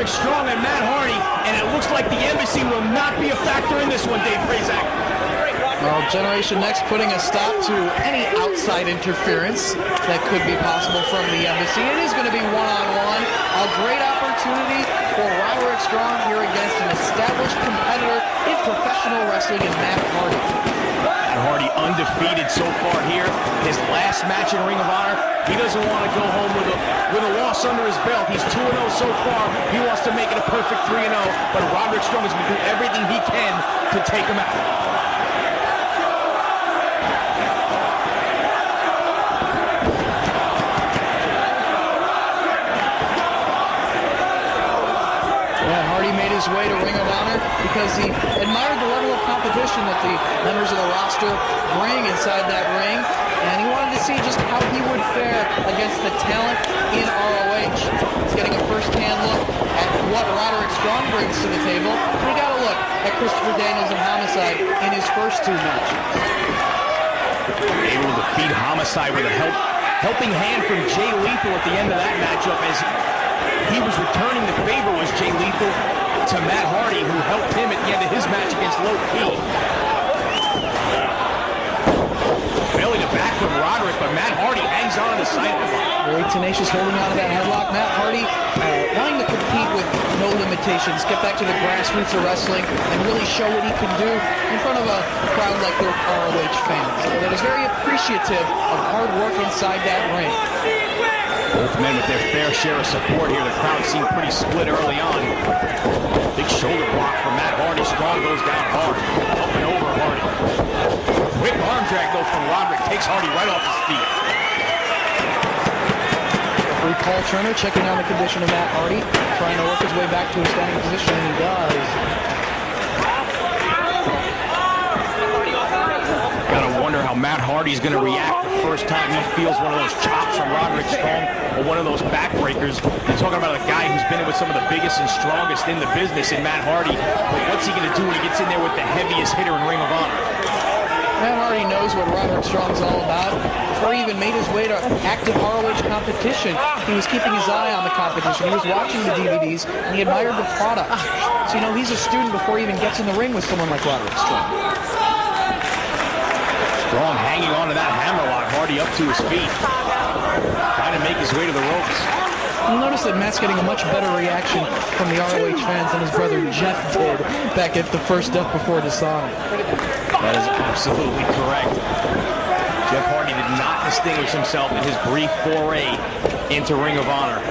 Roderick Strong and Matt Hardy, and it looks like the Embassy will not be a factor in this one, Dave Prazak. Well, Generation Next putting a stop to any outside interference that could be possible from the Embassy. It is going to be one-on-one. A great opportunity for Roderick Strong here against an established competitor in professional wrestling in Matt Hardy. Matt Hardy undefeated so far here. His last match in Ring of Honor, he doesn't want to go home with a loss under his belt. He's 2-0 so far. He wants to make it a perfect 3-0, but Roderick Strong is going to do everything he can to take him out. His way to Ring of Honor because he admired the level of competition that the members of the roster bring inside that ring, and he wanted to see just how he would fare against the talent in ROH. He's getting a first-hand look at what Roderick Strong brings to the table, and he got a look at Christopher Daniels and Homicide in his first two matches. Able to defeat Homicide with a helping hand from Jay Lethal at the end of that matchup, as he was returning the favor, was Jay Lethal to Matt Hardy, who helped him at the end of his match against Low P. Belly to back from Roderick, but Matt Hardy hangs on to the side of the bar. Very tenacious, holding on to that headlock. Matt Hardy wanting to compete with no limitations, get back to the grassroots of wrestling, and really show what he can do in front of a crowd like the ROH fans. That is very appreciative of hard work inside that ring. Both men with their fair share of support here. The crowd seemed pretty split early on. Big shoulder block from Matt Hardy. Strong goes down hard. Up and over Hardy. Quick arm drag though from Roderick. Takes Hardy right off his feet. Referee Paul Turner checking on the condition of Matt Hardy. Trying to work his way back to a standing position, and he does. Gotta wonder how Matt Hardy's going to react the first time he feels one of those chops from Roderick Strong or one of those backbreakers. You're talking about a guy who's been in with some of the biggest and strongest in the business in Matt Hardy. But what's he going to do when he gets in there with the heaviest hitter in Ring of Honor? Matt Hardy knows what Roderick Strong's all about. Before he even made his way to active ROH competition, he was keeping his eye on the competition. He was watching the DVDs, and he admired the product. So, you know, he's a student before he even gets in the ring with someone like Roderick Strong. Strong hanging on to that hammerlock. Hardy up to his feet. Trying to make his way to the ropes. You'll notice that Matt's getting a much better reaction from the ROH fans than his brother Jeff did back at the first Death Before Dishonor. That is absolutely correct. Jeff Hardy did not distinguish himself in his brief foray into Ring of Honor.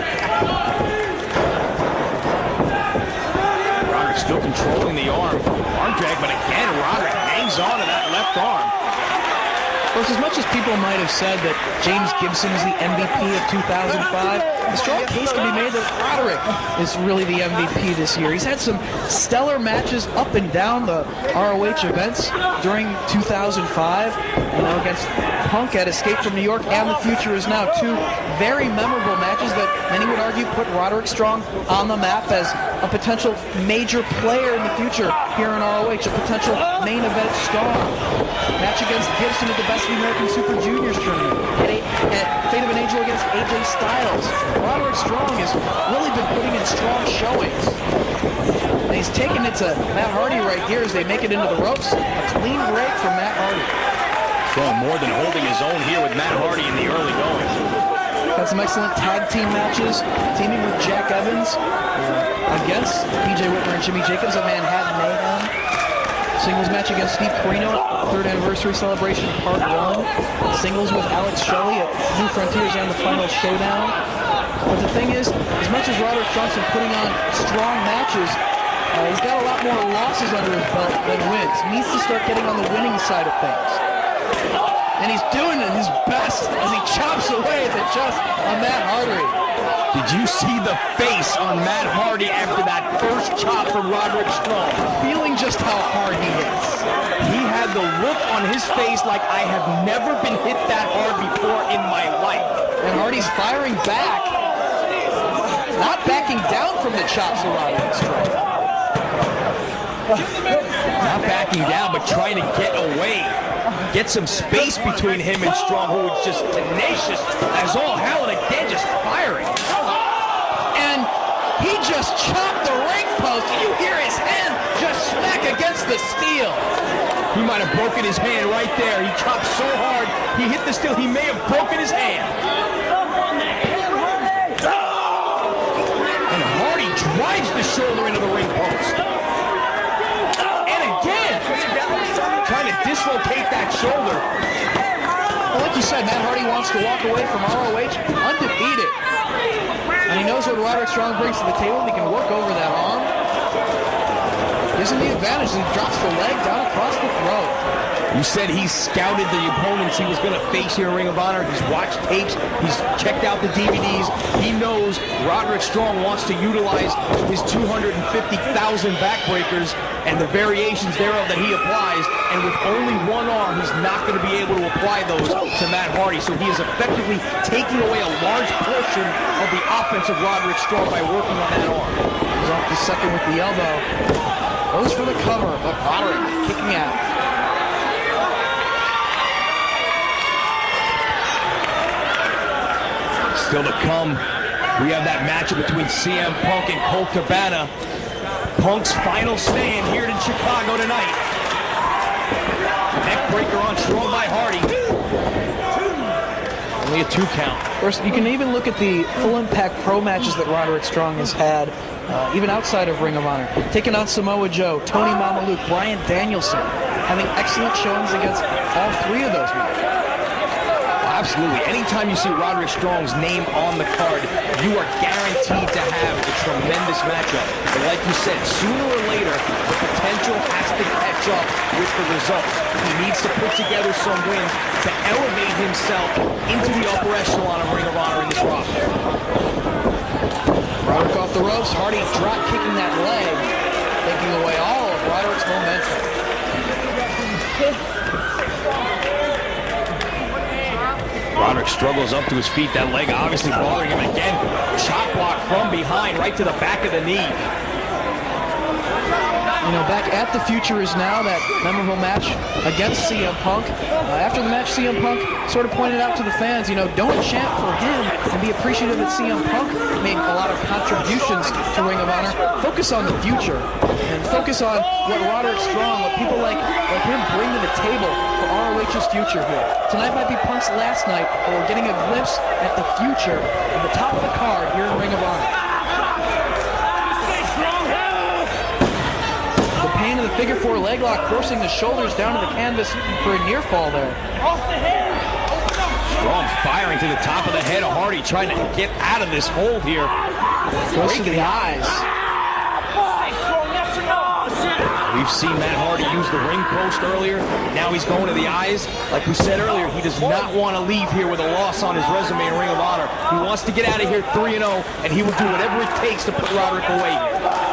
Roderick still controlling the arm drag, but again Roderick hangs on to that left arm. Of course, as much as people might have said that James Gibson is the MVP of 2005, a strong case can be made that Roderick is really the MVP this year. He's had some stellar matches up and down the ROH events during 2005, against Punk at Escape from New York and The Future Is Now. Two very memorable matches that many would argue put Roderick Strong on the map as a potential major player in the future here in ROH, a potential main event star. Match against Gibson at the Best of the American Super Juniors tournament. At Fate of an Angel against AJ Styles. Roderick Strong has really been putting in strong showings. And he's taking it to Matt Hardy right here as they make it into the ropes. A clean break from Matt Hardy. Strong more than holding his own here with Matt Hardy in the early going. Had some excellent tag team matches, teaming with Jack Evans against PJ Whitmer and Jimmy Jacobs at Manhattan Mayhem. Singles match against Steve Corino, 3rd anniversary celebration, part 1. Singles with Alex Shelley at New Frontiers and the Final Showdown. But the thing is, as much as Roderick Strong's been putting on strong matches, he's got a lot more losses under his belt than wins. He needs to start getting on the winning side of things. And he's doing his best as he chops away at the chest on Matt Hardy. Did you see the face on Matt Hardy after that first chop from Roderick Strong? Feeling just how hard he hits. He had the look on his face like I have never been hit that hard before in my life. And Hardy's firing back. Not backing down from the chops of Roderick Strong. Not backing down, but trying to get away. Get some space between him and Strong, who was just tenacious as all hell, and again just firing. And He just chopped the ring post. You hear his hand just smack against the steel. He might have broken his hand right there. He chopped so hard, he hit the steel. He may have broken his hand. And Hardy drives the shoulder into the ring post. And again, trying to dislocate that shoulder. Well, like you said, Matt Hardy wants to walk away from ROH undefeated. And he knows what Roderick Strong brings to the table. He can work over that arm. Gives him the advantage. He drops the leg down across the throat. You said he scouted the opponents he was going to face here in Ring of Honor. He's watched tapes. He's checked out the DVDs. He knows Roderick Strong wants to utilize his 250,000 backbreakers and the variations thereof that he applies. And with only one arm, he's not going to be able to apply those to Matt Hardy. So he is effectively taking away a large portion of the offense of Roderick Strong by working on that arm. He's off the second with the elbow. Goes for the cover, but Roderick kicking out. Still to come, we have that matchup between CM Punk and Colt Cabana. Punk's final stand here in Chicago tonight. Neck breaker on Strong by Hardy. Only a 2 count. First, you can even look at the Full Impact Pro matches that Roderick Strong has had, even outside of Ring of Honor. Taking on Samoa Joe, Tony Mamaluke, Bryan Danielson, having excellent showings against all 3 of those matches. Absolutely. Anytime you see Roderick Strong's name on the card, you are guaranteed to have a tremendous matchup. But like you said, sooner or later, the potential has to catch up with the result. He needs to put together some wins to elevate himself into the upper echelon of Ring of Honor in this roster. Roderick off the ropes, Hardy drop kicking that leg, taking away all of Roderick's momentum. Roderick struggles up to his feet. That leg obviously bothering him again. Chop block from behind, right to the back of the knee. You know, back at the Future is Now, that memorable match against CM Punk. After the match, CM Punk sort of pointed out to the fans, you know, don't chant for him and be appreciative that CM Punk made a lot of contributions to Ring of Honor. Focus on the future and focus on what Roderick Strong, what people like him bring to the table for ROH's future here. Tonight might be Punk's last night, but we're getting a glimpse at the future at the top of the card here in Ring of Honor. Pain of the figure 4 leg lock, forcing the shoulders down to the canvas for a near fall there. Strong firing to the top of the head of Hardy, trying to get out of this hold here. Goes to the eyes. We've seen Matt Hardy use the ring post earlier. Now he's going to the eyes. Like we said earlier, he does not want to leave here with a loss on his resume in Ring of Honor. He wants to get out of here 3-0, and he will do whatever it takes to put Roderick away here.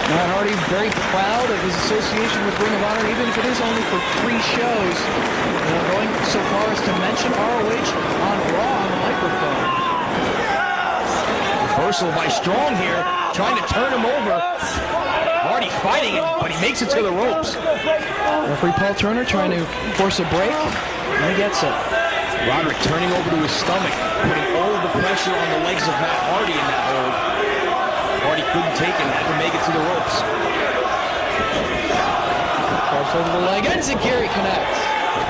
Matt Hardy very proud of his association with Ring of Honor, even if it is only for 3 shows. Going so far as to mention ROH on Raw on the microphone. Reversal by Strong here, trying to turn him over. Hardy fighting it, but he makes it to the ropes. Referee Paul Turner trying to force a break, and he gets it. Roderick turning over to his stomach, putting all of the pressure on the legs of Matt Hardy in that hold. Hardy couldn't take it, had to make it to the ropes. Drops over the leg, and Zagiri connects.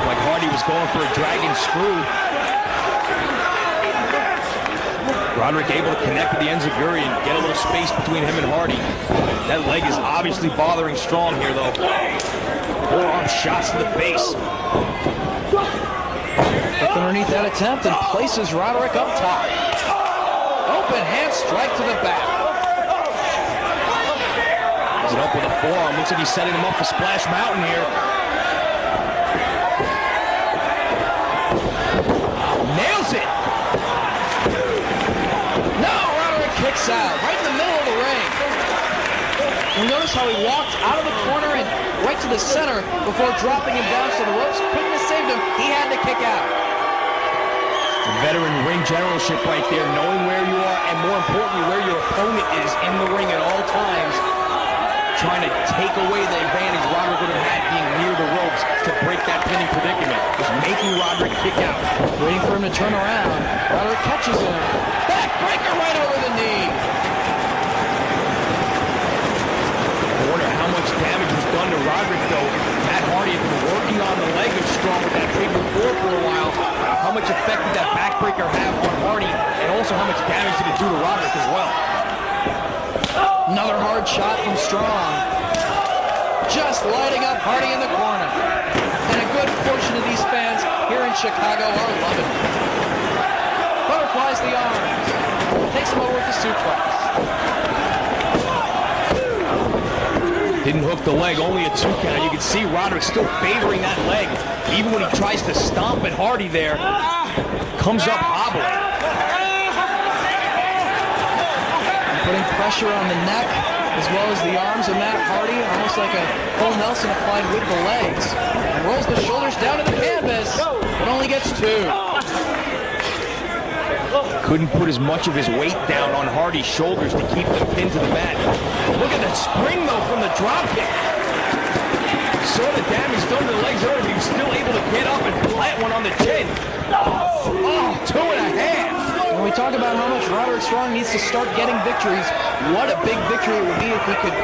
Like Hardy was going for a dragon screw. Roderick able to connect with the enziguri and get a little space between him and Hardy. That leg is obviously bothering Strong here, though. Forearm shots to the face. Up underneath that attempt and places Roderick up top. Open hand strike to the back. Is it up with a forearm? Looks like he's setting him up for Splash Mountain here. Nails it! No, Roderick kicks out right in the middle of the ring. And notice how he walked out of the corner and right to the center before dropping him down to the ropes. Couldn't have saved him. He had to kick out. A veteran ring generalship right there, knowing where you are and more importantly where your opponent is in the ring at all times. trying to take away the advantage Roderick would have had being near the ropes to break that pinning predicament. Just making Roderick kick out. Waiting for him to turn around. Roderick catches him. Backbreaker right over the knee. I wonder how much damage was done to Roderick, though. Matt Hardy had been working on the leg of Strong with that figure four for a while. How much effect did that backbreaker have on Hardy, and also how much damage did it do to Roderick as well? Another hard shot from Strong. Just lighting up Hardy in the corner. And a good portion of these fans here in Chicago are loving it. Butterflies the arms. Takes him over with the suplex. Didn't hook the leg, only a 2 count. You can see Roderick still favoring that leg. Even when he tries to stomp at Hardy there, comes up hobbling. Putting pressure on the neck as well as the arms of Matt Hardy, almost like a full Nelson applied with the legs. And rolls the shoulders down to the canvas, but only gets 2. Couldn't put as much of his weight down on Hardy's shoulders to keep the pin to the mat. Look at that spring, though, from the drop kick. Saw the damage done to the legs earlier, but he was still able to get up and plant one on the chin. Oh, 2.5. When we talk about how much Roderick Strong needs to start getting victories, what a big victory it would be if he could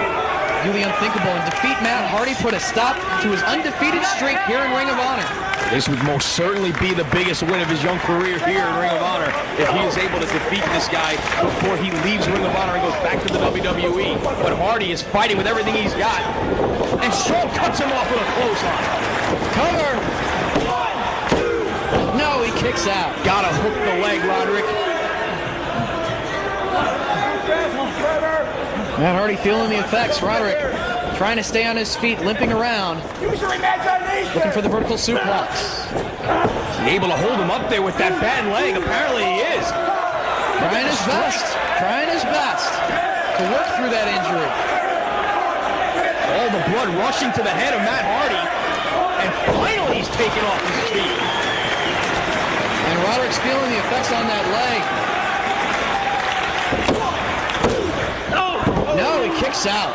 do the unthinkable and defeat Matt Hardy, put a stop to his undefeated streak here in Ring of Honor. This would most certainly be the biggest win of his young career here in Ring of Honor if he is able to defeat this guy before he leaves Ring of Honor and goes back to the WWE. But Hardy is fighting with everything he's got. And Strong cuts him off with a clothesline. Cover! No, he kicks out. Gotta hook the leg, Roderick. Matt Hardy feeling the effects. Roderick trying to stay on his feet, limping around. Looking for the vertical suplex. Is he able to hold him up there with that bad leg? Apparently he is. Trying his best. Trying his best to work through that injury. All the blood rushing to the head of Matt Hardy. And finally he's taken off his feet. And Roderick's feeling the effects on that leg. No, he kicks out.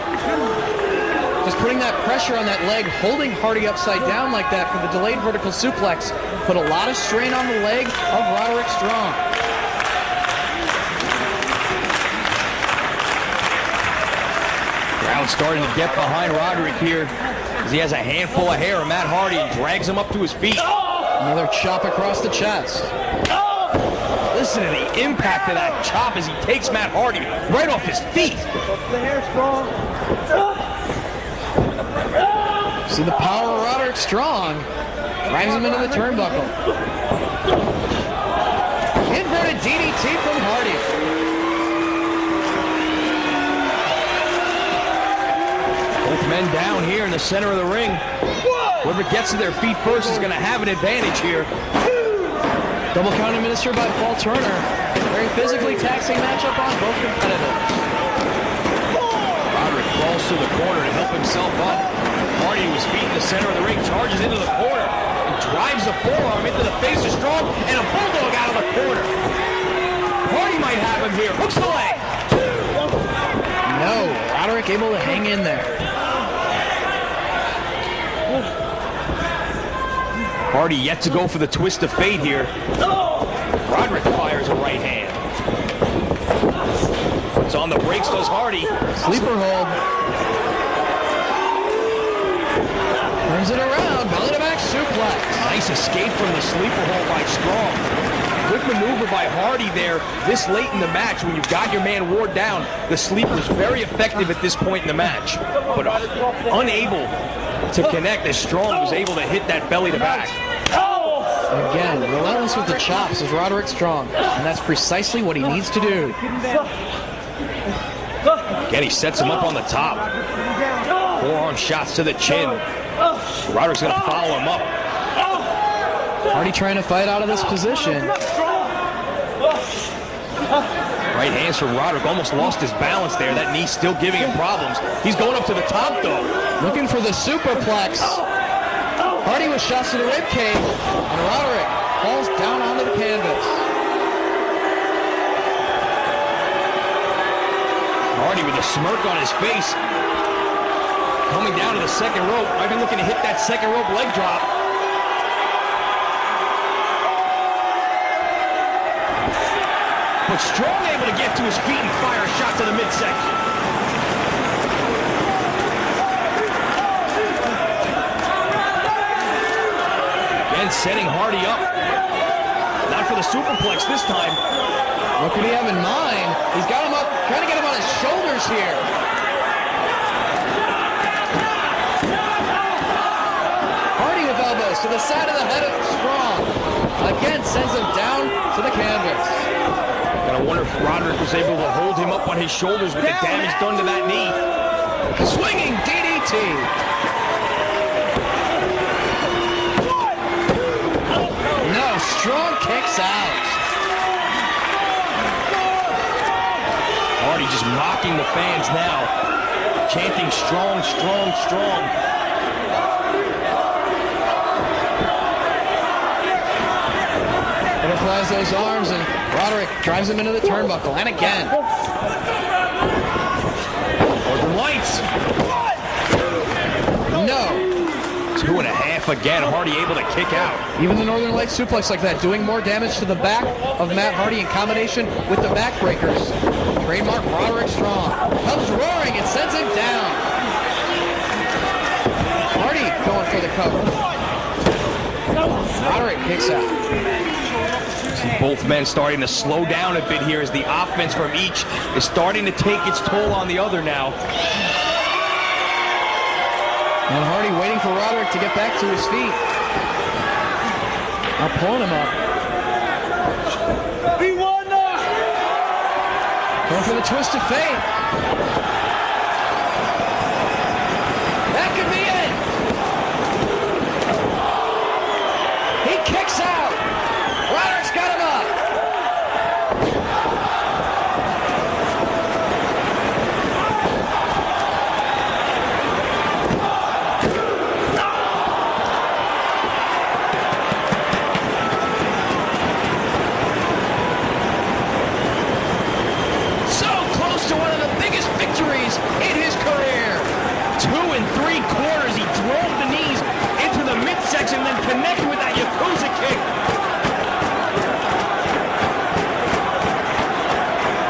Just putting that pressure on that leg, holding Hardy upside down like that for the delayed vertical suplex, put a lot of strain on the leg of Roderick Strong. Crowd starting to get behind Roderick here as he has a handful of hair of Matt Hardy and drags him up to his feet. Another chop across the chest. Listen to the impact of that chop as he takes Matt Hardy right off his feet. See the power of Roderick Strong. Drives him into the turnbuckle. Inverted DDT from Hardy. Both men down here in the center of the ring. Whoever gets to their feet first is going to have an advantage here. Double count administered by Paul Turner. Very physically taxing matchup on both competitors. Roderick crawls to the corner to help himself up. Hardy, whose feet in the center of the ring, charges into the corner and drives a forearm into the face of Strong and a bulldog out of the corner. Hardy might have him here. Hooks the leg. No, Roderick able to hang in there. Hardy yet to go for the twist of fate here. Roderick fires a right hand. Puts on the brakes, does Hardy. Sleeper hold. Turns it around, belly to back suplex. Nice escape from the sleeper hold by Strong. Good maneuver by Hardy there this late in the match when you've got your man wore down. The sleeper is very effective at this point in the match, but unable to connect as Strong was able to hit that belly to back. Again, relentless with the chops is Roderick Strong, and that's precisely what he needs to do. Again, he sets him up on the top. Forearm shots to the chin. Roderick's going to follow him up. Hardy trying to fight out of this position. Right hands from Roderick, almost lost his balance there. That knee still giving him problems. He's going up to the top, though. Looking for the superplex. Hardy with shots to the rib cage, and Roderick falls down onto the canvas. Hardy with a smirk on his face. Coming down to the second rope. Might be looking to hit that second rope leg drop. But Strong able to get to his feet and fire a shot to the midsection. Again, setting Hardy up. Not for the superplex this time. What could he have in mind? He's got him up, trying to get him on his shoulders here. Hardy with elbows to the side of the head of Strong. Again, sends him down to the canvas. Gotta wonder if Roderick was able to hold him up on his shoulders with the damage done to that knee. Swinging DDT. No, Strong kicks out. Hardy just mocking the fans now, chanting strong, strong, strong. Butterflies those arms, and Roderick drives him into the turnbuckle, and again. Northern Lights. No. 2.5 again. Hardy able to kick out. Even the Northern Lights suplex like that, doing more damage to the back of Matt Hardy in combination with the backbreakers. Trademark Roderick Strong. Comes roaring and sends him down. Hardy going for the cover. Roderick kicks out. See both men starting to slow down a bit here as the offense from each is starting to take its toll on the other now. And Hardy waiting for Roderick to get back to his feet. Now pulling him up. Going for the twist of fate. That could be it. He kicks out. Roderick's got him up. In his career. 2 3/4. He drove the knees into the midsection, then connected with that Yakuza kick.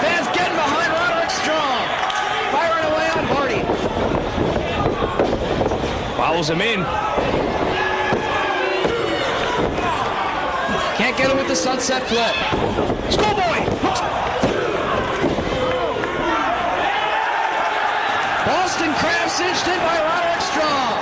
Fans getting behind Roderick Strong. Firing away on Hardy. Follows him in. Can't get him with the sunset flip. Schoolboy! Boston Crab cinched in by Roderick Strong.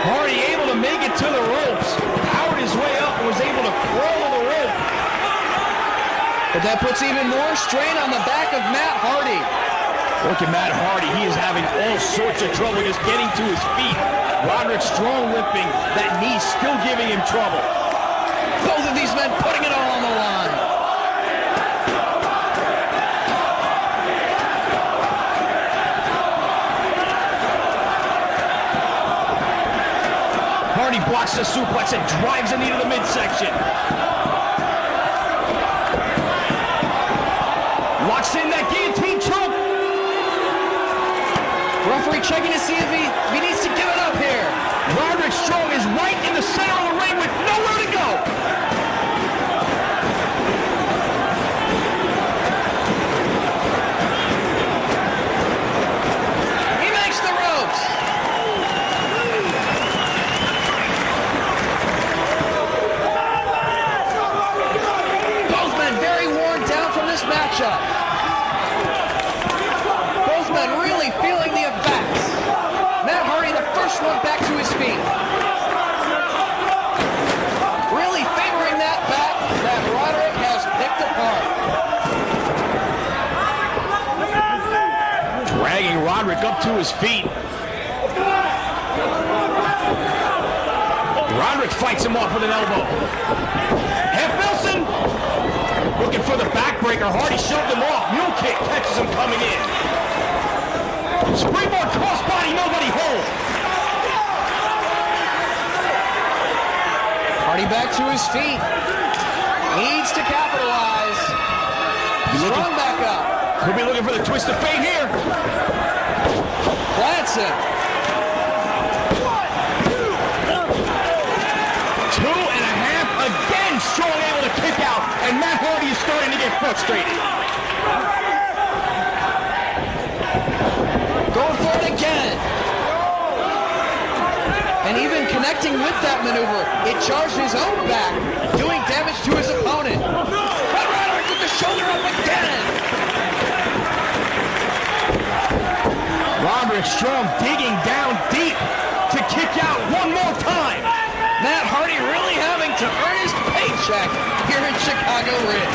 Hardy able to make it to the ropes. Powered his way up and was able to crawl to the rope. But that puts even more strain on the back of Matt Hardy. Look at Matt Hardy. He is having all sorts of trouble just getting to his feet. Roderick Strong limping. That knee still giving him trouble. Both of these men putting it all on the line. Hardy blocks the suplex and drives a knee to the midsection. Locks in that guillotine choke. Referee checking to see if he needs to give it up here. Roderick Strong is right in the center of the ring with nowhere to go. He makes the ropes. Both men very worn down from this matchup. Both men really feeling the effects. Matt Hardy, the first one back to his feet. Really favoring that back that Roderick has picked apart. Dragging Roderick up to his feet. Roderick fights him off with an elbow. Half Nelson. Looking for the backbreaker. Hardy shoved him off. Mule kick catches him coming in. Springboard crossbody, nobody home. Hardy back to his feet. Needs to capitalize. Strong back up. Could be looking for the twist of fate here. Plants him. 2.5 again. Strong able to kick out, and Matt Hardy is starting to get frustrated. Going for it again. And even connecting with that maneuver, it charged his own back, doing damage to his opponent. But Roderick with the shoulder up again. Roderick Strong digging down deep to kick out one more time. Matt Hardy really having to earn his paycheck here in Chicago Ring.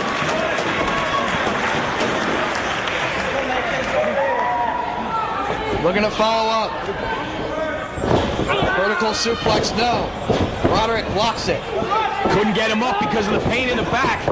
Looking to follow up. Vertical suplex, no. Roderick blocks it. Couldn't get him up because of the pain in the back.